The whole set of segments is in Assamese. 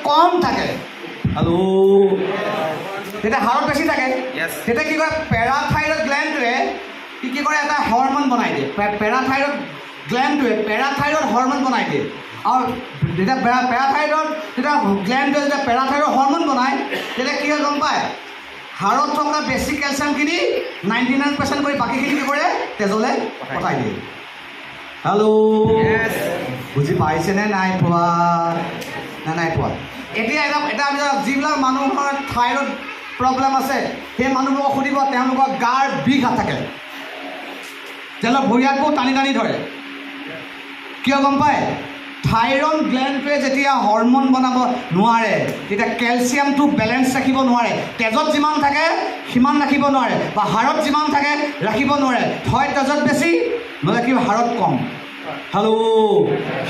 কম থাকে হেল্ল' তেতিয়া হাড়ত বেছি থাকে তেতিয়া কি কৰে পেৰাথাইৰয়েড গ্লেণ্ডটোৱে কি কৰে এটা হৰমন বনাই দিয়ে পেৰাথাইৰয়েড গ্লেণ্ডটোৱে পেৰাথাইৰয়েড হৰমন বনাই দিয়ে আৰু যেতিয়া পেৰাথাইৰয়েড যেতিয়া গ্লেণ্ডটোৱে যেতিয়া পেৰাথাইৰয়েড হৰমন বনায় তেতিয়া কি হয় গম পায় হাড়ত থকা বেছি কেলছিয়ামখিনি 99% কৰি বাকীখিনি কি কৰে তেজলৈ পঠাই দিয়ে হেল্ল' বুজি পাইছেনে নাই পোৱা নাই পোৱা এতিয়া এটা আমি যিবিলাক মানুহৰ থাইৰয়েড প্ৰব্লেম আছে সেই মানুহবোৰক সুধিব তেওঁলোকৰ গাৰ বিষ থাকে তেওঁলোকৰ ভৰিয়াতবোৰ টানি টানি ধৰে কিয় গম পায় থাইৰয়েড গ্লেণ্ডটোৱে যেতিয়া হৰমন বনাব নোৱাৰে তেতিয়া কেলছিয়ামটো বেলেঞ্চ ৰাখিব নোৱাৰে তেজত যিমান থাকে সিমান ৰাখিব নোৱাৰে বা হাড়ত যিমান থাকে ৰাখিব নোৱাৰে হয় তেজত বেছি নহ'লে কি হাড়ত কম হেল্ল'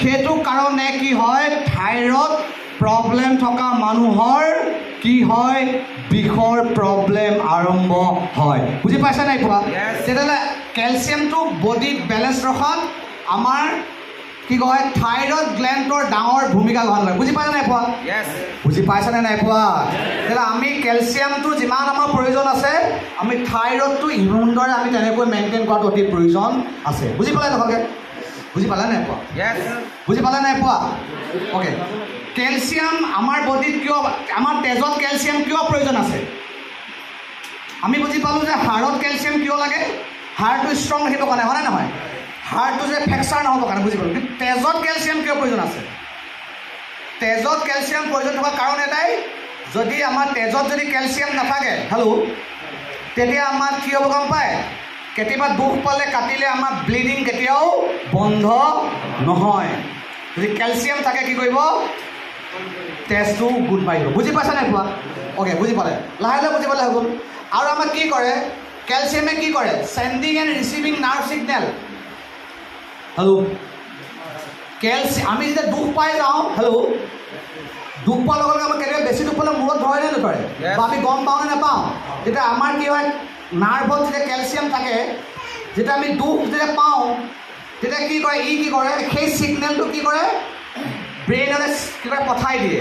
সেইটো কাৰণে কি হয় থাইৰয়েড প্ৰব্লেম থকা মানুহৰ কি হয় বিষৰ প্ৰব্লেম আৰম্ভ হয় বুজি পাইছা নাই পোৱা তেতিয়াহ'লে কেলছিয়ামটো বডিত বেলেঞ্চ ৰখাত আমাৰ কি কয় থাইৰয়েড গ্লেণ্ডৰ ডাঙৰ ভূমিকা গ্ৰহণ কৰে বুজি পাইছা নাই পোৱা বুজি পাইছানে নাই পোৱা তেতিয়াহ'লে আমি কেলছিয়ামটো যিমান আমাৰ প্ৰয়োজন আছে আমি থাইৰয়েডটো ইমানদৰে আমি তেনেকৈ মেইনটেইন কৰাটো অতি প্ৰয়োজন আছে বুজি পালে নহ'লে বুজি পালে নাই পোৱা বুজি পালে নাই পোৱা অ'কে কেলছিয়াম আমাৰ বডিত কিয় আমাৰ তেজত কেলছিয়াম কিয় প্ৰয়োজন আছে আমি বুজি পালোঁ যে হাড়ত কেলছিয়াম কিয় লাগে হাড়টো ষ্ট্ৰং ৰাখিবৰ কাৰণে হয়নে নহয় হাড়টো যে ফ্ৰেকচাৰ নহ'বৰ কাৰণে বুজি পালোঁ কিন্তু তেজত কেলছিয়াম কিয় প্ৰয়োজন আছে তেজত কেলছিয়াম প্ৰয়োজন থকা কাৰণ এটাই যদি আমাৰ তেজত যদি কেলছিয়াম নাথাকে হেল্ল' তেতিয়া আমাৰ কি হ'ব গম পায় কেতিয়াবা দুখ পালে কাটিলে আমাৰ ব্লিডিং কেতিয়াও বন্ধ নহয় যদি কেলছিয়াম থাকে কি কৰিব তেজটো গোট মাৰিব বুজি পাইছা নাই পোৱা অ'কে বুজি পালে লাহে লাহে বুজি পালে হৈ গ'ল আৰু আমাক কি কৰে কেলছিয়ামে কি কৰে sending and receiving nerve signal hello' আমি যেতিয়া দুখ পাই যাওঁ হেল্ল' দুখ পোৱাৰ লগে লগে আমাৰ কেতিয়াবা বেছি দুখ পালে মূৰত ধৰে নে নধৰে বা আমি গম পাওঁ নে নাপাওঁ তেতিয়া আমাৰ কি হয় নাৰ্ভত যেতিয়া কেলছিয়াম থাকে যেতিয়া আমি দুখ যেতিয়া পাওঁ তেতিয়া কি কৰে কি কৰে সেই ছিগনেলটো কি কৰে ব্ৰেইনলৈ কি কৰে পঠাই দিয়ে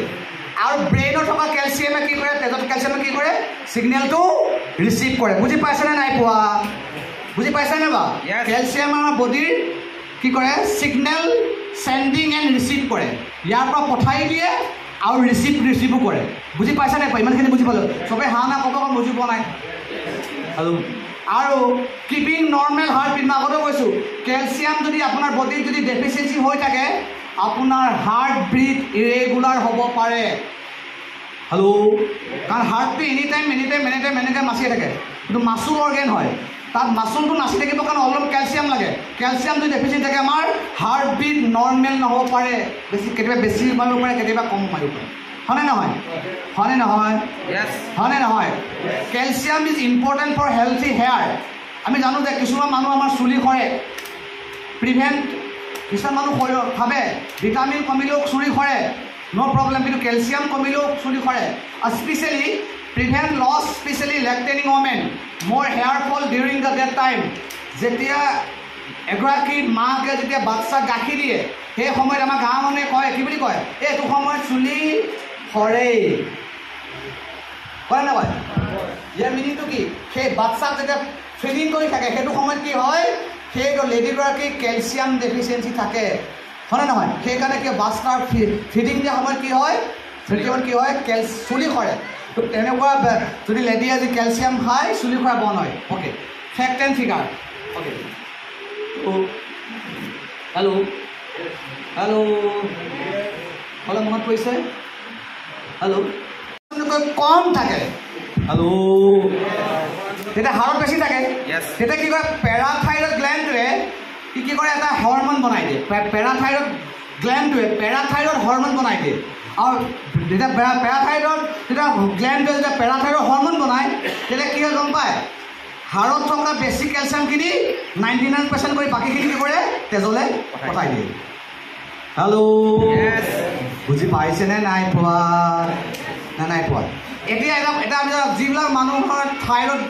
আৰু ব্ৰেইনত থকা কেলছিয়ামে কি কৰে তেজত কেলছিয়ামে কি কৰে ছিগনেলটো ৰিচিভ কৰে বুজি পাইছেনে নাই পোৱা বুজি পাইছেনে বা কেলছিয়াম আমাৰ বডিৰ কি কৰে ছিগনেল চেণ্ডিং এণ্ড ৰিচিভ কৰে ইয়াৰ পৰা পঠাই দিয়ে আৰু ৰিচিভো কৰে বুজি পাইছা নাই পোৱা ইমানখিনি বুজি পালোঁ চবেই হা না ক'ব বুজি পোৱা নাই আৰু কিপিং নৰ্মেল হাৰ্ট বিট মই আগতে কৈছোঁ কেলছিয়াম যদি আপোনাৰ বডিত যদি ডেফিচিয়েঞ্চি হৈ থাকে আপোনাৰ হাৰ্ট বিট ইৰেগুলাৰ হ'ব পাৰে হেল্ল' কাৰণ হাৰ্টটো এনি টাইম এনেকৈ নাচিয়ে থাকে কিন্তু মাচুল অৰ্গেন হয় তাত মাচুলটো নাচি থাকিবৰ কাৰণে অলপ কেলছিয়াম লাগে কেলছিয়াম যদি ডেফিচিয়েঞ্চি থাকে আমাৰ হাৰ্ট বিট নৰ্মেল নহ'ব পাৰে কেতিয়াবা বেছি মাৰিব পাৰে কেতিয়াবা কম মাৰিব পাৰে হয়নে নহয় calcium is important for healthy hair আমি জানো যে কিছুমান মানুহ আমাৰ চুলি সৰে প্ৰিভেণ্ট কিছুমান মানুহ ভাবে ভিটামিন কমিলেও চুলি সৰে ন' প্ৰব্লেম কিন্তু কেলছিয়াম কমিলেও চুলি সৰে আৰু specially prevent loss specially lactating women more hair fall during the that time যেতিয়া এগৰাকী মাকে যেতিয়া বাচ্চাক গাখীৰ দিয়ে সেই সময়ত আমাৰ গাঁৱৰ মানুহে কয় কি বুলি কয় এইটো সময়ত চুলি সৰেই কয় নকয় ইয়াৰ মিনিংটো কি সেই বাচ্চাক যেতিয়া ফিডিং কৰি থাকে সেইটো সময়ত কি হয় সেই লেডিগৰাকী কেলছিয়াম ডেফিচিয়েঞ্চি থাকে হয়নে নহয় সেইকাৰণে কি বাচ্চাৰ ফিডিং দিয়া সময়ত কি হয় চুলি সৰে তো তেনেকুৱা যদি লেডিয়ে আজি কেলছিয়াম খায় চুলি সৰা বন্ধ হয় okay fact and figure okay hello' মনত পৰিছে হেল্ল' কম থাকে হেল্ল' তেতিয়া হাড়ত বেছি থাকে তেতিয়া কি কৰে পেৰাথাইৰয়েড গ্লেণ্ডটোৱে কি কৰে এটা হৰমন বনাই দিয়ে পেৰাথাইৰয়েড গ্লেণ্ডটোৱে পেৰাথাইৰয়েড হৰমন বনাই দিয়ে আৰু যেতিয়া পেৰাথাইৰয়েড যেতিয়া গ্লেণ্ডটোৱে যেতিয়া পেৰাথাইৰয়েড হৰমন বনায় তেতিয়া কি হয় গম পায় হাড়ত থকা বেছি কেলছিয়ামখিনি 99% কৰি বাকীখিনি কি কৰে তেজলৈ পঠাই দিয়ে হেল্ল' বুজি পাইছেনে নাই পোৱা নাই পোৱা এতিয়া আমি যিবিলাক মানুহৰ থাইৰয়েড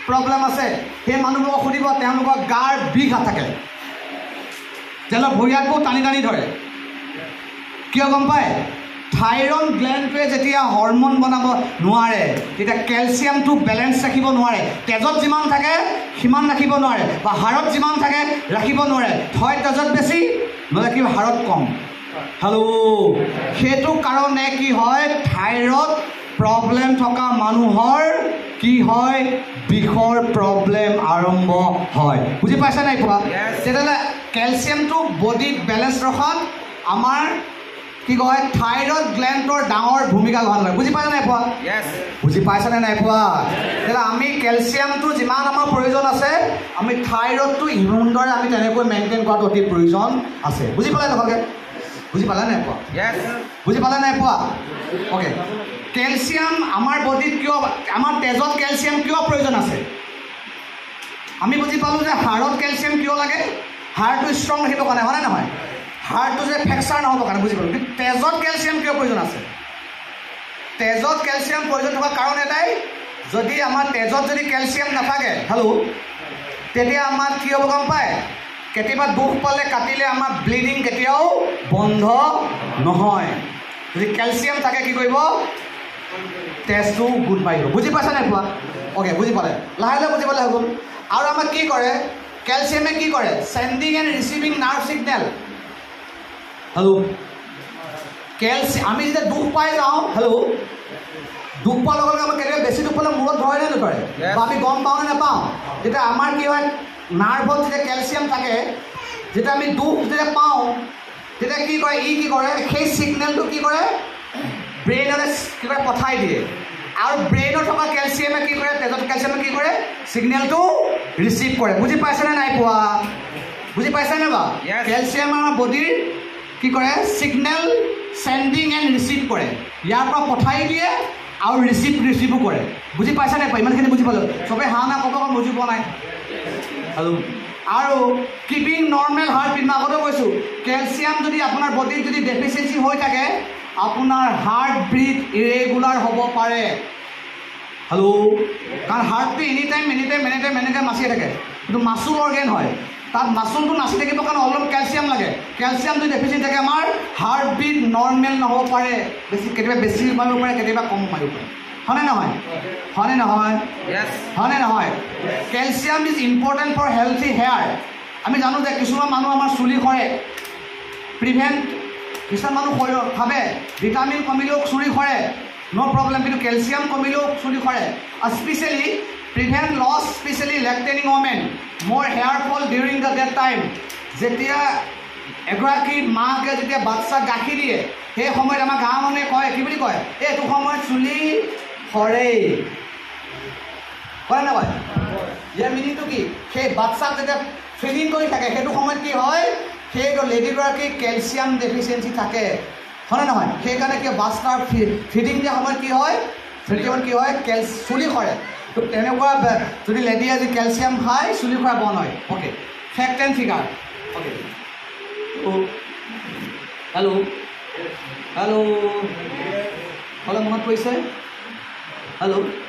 প্ৰব্লেম আছে সেই মানুহবোৰক সুধিব তেওঁলোকৰ গাৰ বিষ থাকে তেওঁলোকৰ ভৰিয়াতবোৰ টানি টানি ধৰে কিয় গম পায় থাইৰইড গ্লেণ্ডটোৱে যেতিয়া হৰম'ন বনাব নোৱাৰে তেতিয়া কেলছিয়ামটো বেলেঞ্চ ৰাখিব নোৱাৰে তেজত যিমান থাকে সিমান ৰাখিব নোৱাৰে বা হাড়ত যিমান থাকে ৰাখিব নোৱাৰে হয় তেজত বেছি নহ'লে কি হাড়ত কম হেল্ল' সেইটো কাৰণে কি হয় থাইৰইড প্ৰব্লেম থকা মানুহৰ কি হয় বিষৰ প্ৰব্লেম আৰম্ভ হয় বুজি পাইছা নাই পোৱা তেতিয়াহ'লে কেলছিয়ামটো বডিত বেলেঞ্চ ৰখাত আমাৰ কি কয় থাইৰইড গ্লেণ্ডৰ ডাঙৰ ভূমিকা গ্ৰহণ কৰে বুজি পাইছা নাই পোৱা বুজি পাইছানে নাই পোৱা তেতিয়াহ'লে আমি কেলছিয়ামটো যিমান আমাৰ প্ৰয়োজন আছে আমি থাইৰইডটো ইমানদৰে আমি তেনেকৈ মেইনটেইন কৰাটো অতি প্ৰয়োজন আছে বুজি পালে তোমালোকে বুজি পালা নাই পোৱা বুজি পালা নাই পোৱা অ'কে কেলছিয়াম আমাৰ বডিত কিয় আমাৰ তেজত কেলছিয়াম কিয় প্ৰয়োজন আছে আমি বুজি পালোঁ যে হাড়ত কেলছিয়াম কিয় লাগে হাড়টো ষ্ট্ৰং ৰাখিবৰ কাৰণে হয়নে নহয় হাড়টো যে ফ্ৰেকচাৰ নহ'বৰ কাৰণে বুজি পালোঁ কিন্তু তেজত কেলছিয়াম কিয় প্ৰয়োজন আছে তেজত কেলছিয়াম প্ৰয়োজন থকা কাৰণ এটাই যদি আমাৰ তেজত যদি কেলছিয়াম নাথাকে হেল্ল' তেতিয়া আমাৰ কি হ'ব গম পায় কেতিয়াবা দুখ পালে কাটিলে আমাৰ ব্লিডিং কেতিয়াও বন্ধ নহয় যদি কেলছিয়াম থাকে কি কৰিব তেজটো গোট মাৰিব বুজি পাইছা নাই পোৱা অ'কে বুজি পালে লাহে লাহে বুজি পালে হৈ গ'ল আৰু আমাক কি কৰে কেলছিয়ামে কি কৰে sending and receiving nerve signal hello' calcium আমি যেতিয়া দুখ পাই যাওঁ হেল্ল' দুখ পোৱাৰ লগে লগে আমাক কেতিয়াবা বেছি দুখ পালে মূৰত ধৰে নে নধৰে বা আমি গম পাওঁ নে নাপাওঁ তেতিয়া আমাৰ কি হয় নাৰ্ভত যেতিয়া কেলছিয়াম থাকে যেতিয়া আমি দুখ যেতিয়া পাওঁ তেতিয়া কি কৰে কি কৰে সেই ছিগনেলটো কি কৰে ব্ৰেইনলৈ কি কৰে পঠাই দিয়ে আৰু ব্ৰেইনত থকা কেলছিয়ামে কি কৰে তেজত কেলছিয়ামে কি কৰে ছিগনেলটো ৰিচিভ কৰে বুজি পাইছেনে নাই পোৱা বুজি পাইছেনে বা কেলছিয়াম আমাৰ বডিৰ কি কৰে ছিগনেল চেণ্ডিং এণ্ড ৰিচিভ কৰে ইয়াৰ পৰা পঠাই দিয়ে আৰু ৰিচিভো কৰে বুজি পাইছা নাই পোৱা ইমানখিনি বুজি পালোঁ চবেই হাঁ না ক'ব বুজি পোৱা নাই হেল্ল' আৰু কিপিং নৰ্মেল হাৰ্ট বিট মই আগতে কৈছোঁ কেলছিয়াম যদি আপোনাৰ বডিত যদি ডেফিচিয়েঞ্চি হৈ থাকে আপোনাৰ হাৰ্ট ব্ৰিথ ইৰেগুলাৰ হ'ব পাৰে হেল্ল' কাৰণ হাৰ্টটো এনি টাইম নাচিয়ে থাকে কিন্তু মাচুল অৰ্গেন হয় তাত মাচুলটো নাচি থাকিবৰ কাৰণে অলপ কেলছিয়াম লাগে কেলছিয়াম যদি ডেফিচিয়েঞ্চি থাকে আমাৰ হাৰ্ট বিট নৰ্মেল নহ'ব পাৰে কেতিয়াবা বেছি মাৰিব পাৰে কেতিয়াবা কম মাৰিব পাৰে হয়নে নহয় হয়নে নহয় হয়নে নহয় calcium is important for healthy hair আমি জানো যে কিছুমান মানুহ আমাৰ চুলি সৰে প্ৰিভেণ্ট কিছুমান মানুহ ভাবে ভিটামিন কমিলেও চুলি সৰে ন' প্ৰব্লেম কিন্তু কেলছিয়াম কমিলেও চুলি সৰে আৰু specially prevent loss specially lactating women more hair fall during the that time যেতিয়া এগৰাকী মাকে যেতিয়া বাচ্চাক গাখীৰ দিয়ে সেই সময়ত আমাৰ গাঁৱৰ মানুহে কয় কি বুলি কয় এইটো সময়ত চুলি সৰেই কয় নকয় ইয়াৰ মিনিংটো কি সেই বাচ্চাক যেতিয়া ফিডিং কৰি থাকে সেইটো সময়ত কি হয় সেই লেডিগৰাকী কেলছিয়াম ডেফিচিয়েঞ্চি থাকে হয়নে নহয় সেইকাৰণে কি বাচ্চাৰ ফিডিং দিয়া সময়ত কি হয় চুলি সৰে তো তেনেকুৱা যদি লেডি আজি কেলছিয়াম খায় চুলি সৰা বন্ধ হয় okay fact and figure okay hello' hello' মনত পৰিছে হেল্ল'